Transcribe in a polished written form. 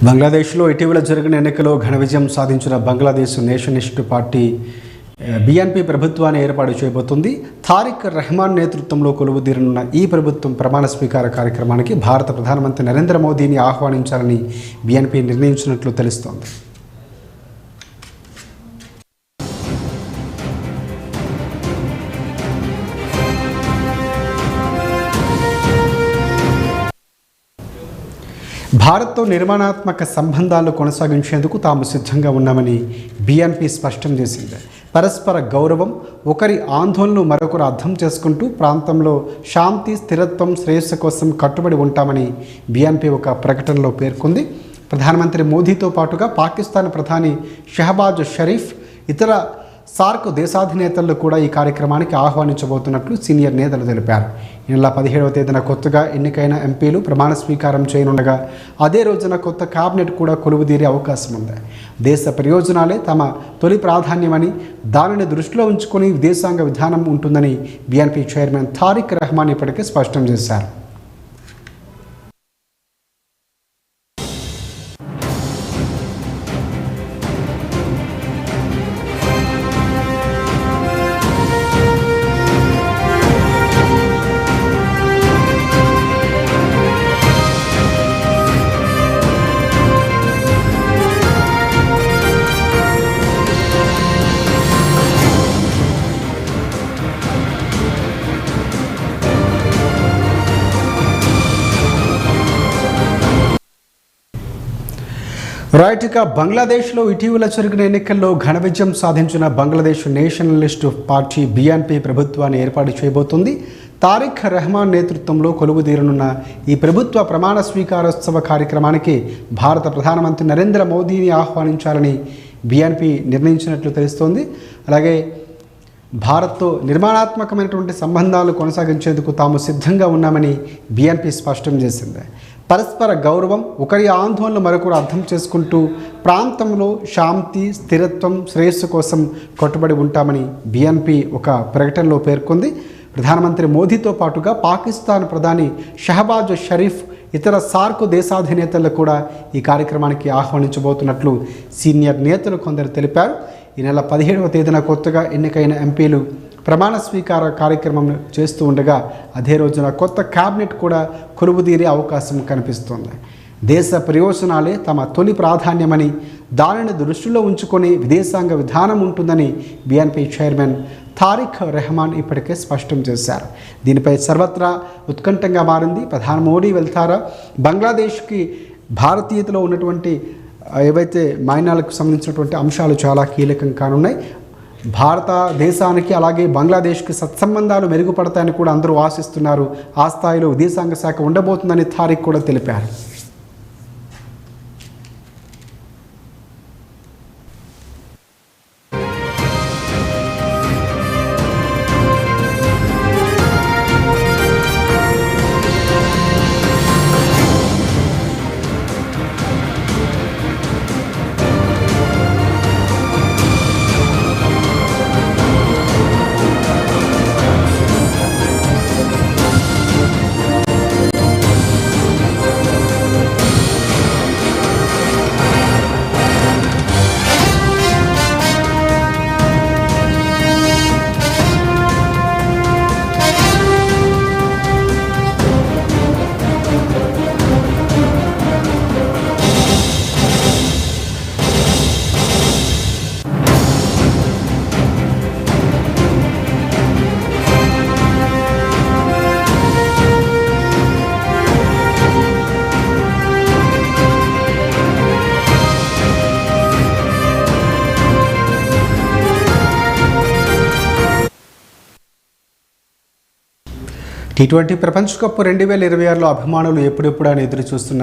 బంగ్లాదేశ్లో ఇటీవల జరిగిన ఎన్నికల్లో ఘన విజయం సాధించిన బంగ్లాదేశ్ నేషనలిస్ట్ పార్టీ బీఎన్పీ ప్రభుత్వాన్ని ఏర్పాటు చేయబోతుంది. తారిక్ రెహమాన్ నేతృత్వంలో కొలువుదీరనున్న ఈ ప్రభుత్వం ప్రమాణ స్వీకార కార్యక్రమానికి భారత ప్రధానమంత్రి నరేంద్ర మోదీని ఆహ్వానించాలని బీఎన్పీ నిర్ణయించినట్లు తెలుస్తోంది. భారత్తో నిర్మాణాత్మక సంబంధాలు కొనసాగించేందుకు తాము సిద్ధంగా ఉన్నామని బీఎన్పీ స్పష్టం చేసింది. పరస్పర గౌరవం, ఒకరి ఆందోళనలు మరొకరు అర్థం చేసుకుంటూ ప్రాంతంలో శాంతి, స్థిరత్వం, శ్రేయస్సు కోసం కట్టుబడి ఉంటామని బీఎన్పీ ఒక ప్రకటనలో పేర్కొంది. ప్రధానమంత్రి మోదీతో పాటుగా పాకిస్తాన్ ప్రధాని షహబాజ్ షరీఫ్, ఇతర సార్క్ దేశాధినేతలు కూడా ఈ కార్యక్రమానికి ఆహ్వానించబోతున్నట్లు సీనియర్ నేతలు తెలిపారు. ఈ నెల 17వ తేదీన కొత్తగా ఎన్నికైన ఎంపీలు ప్రమాణ స్వీకారం చేయనుండగా అదే రోజున కొత్త కేబినెట్ కూడా కొలువుదీరే అవకాశం ఉంది. దేశ ప్రయోజనాలే తమ తొలి ప్రాధాన్యమని, దానిని దృష్టిలో ఉంచుకొని విదేశాంగ విధానం ఉంటుందని బీఎన్పీ చైర్మన్ తారిక్ రెహమాన్ ఇప్పటికే స్పష్టం చేశారు. రైట్గా బంగ్లాదేశ్లో ఇటీవల జరిగిన ఎన్నికల్లో ఘన విజయం సాధించిన బంగ్లాదేశ్ నేషనలిస్ట్ పార్టీ బీఎన్పీ ప్రభుత్వాన్ని ఏర్పాటు చేయబోతుంది. తారిక్ రెహమాన్ నేతృత్వంలో కొలువుదీరనున్న ఈ ప్రభుత్వ ప్రమాణ స్వీకారోత్సవ కార్యక్రమానికి భారత ప్రధానమంత్రి నరేంద్ర మోదీని ఆహ్వానించాలని బీఎన్పీ నిర్ణయించినట్లు తెలుస్తోంది. అలాగే భారత్తో నిర్మాణాత్మకమైనటువంటి సంబంధాలు కొనసాగించేందుకు తాము సిద్ధంగా ఉన్నామని బీఎన్పీ స్పష్టం చేసింది. పరస్పర గౌరవం, ఒకరి ఆందోళన మరొకరు అర్థం చేసుకుంటూ ప్రాంతంలో శాంతి, స్థిరత్వం, శ్రేయస్సు కోసం కట్టుబడి ఉంటామని బీఎన్పీ ఒక ప్రకటనలో పేర్కొంది. ప్రధానమంత్రి మోదీతో పాటుగా పాకిస్తాన్ ప్రధాని షహబాజ్ షరీఫ్, ఇతర సార్క్ దేశాధినేతలు కూడా ఈ కార్యక్రమానికి ఆహ్వానించబోతున్నట్లు సీనియర్ నేతలు కొందరు తెలిపారు. ఈ నెల 17వ తేదీన కొత్తగా ఎన్నికైన ఎంపీలు ప్రమాణ స్వీకార కార్యక్రమం చేస్తూ ఉండగా అదే రోజున కొత్త కేబినెట్ కూడా కొలువుదీరే అవకాశం కనిపిస్తోంది. దేశ ప్రయోజనాలే తమ తొలి ప్రాధాన్యమని, దానిని దృష్టిలో ఉంచుకొని విదేశాంగ విధానం ఉంటుందని బీఎన్పీ చైర్మన్ తారిక్ రెహమాన్ ఇప్పటికే స్పష్టం చేశారు. దీనిపై సర్వత్రా ఉత్కంఠంగా మారింది. ప్రధాని మోడీ వెళ్తారా? బంగ్లాదేశ్కి భారతీయతలో ఉన్నటువంటి ఏవైతే మైనాలకు సంబంధించినటువంటి అంశాలు చాలా కీలకం కానున్నాయి. భారతదేశానికి అలాగే బంగ్లాదేశ్కి సత్సంబంధాలు మెరుగుపడతాయని కూడా అందరూ ఆశిస్తున్నారు. ఆ స్థాయిలో విదేశాంగ శాఖ ఉండబోతుందని తారిక్ కూడా తెలిపారు. T20 ప్రపంచ కప్ 2026లో అభిమానులు ఎప్పుడెప్పుడు అని ఎదురు చూస్తున్నారు.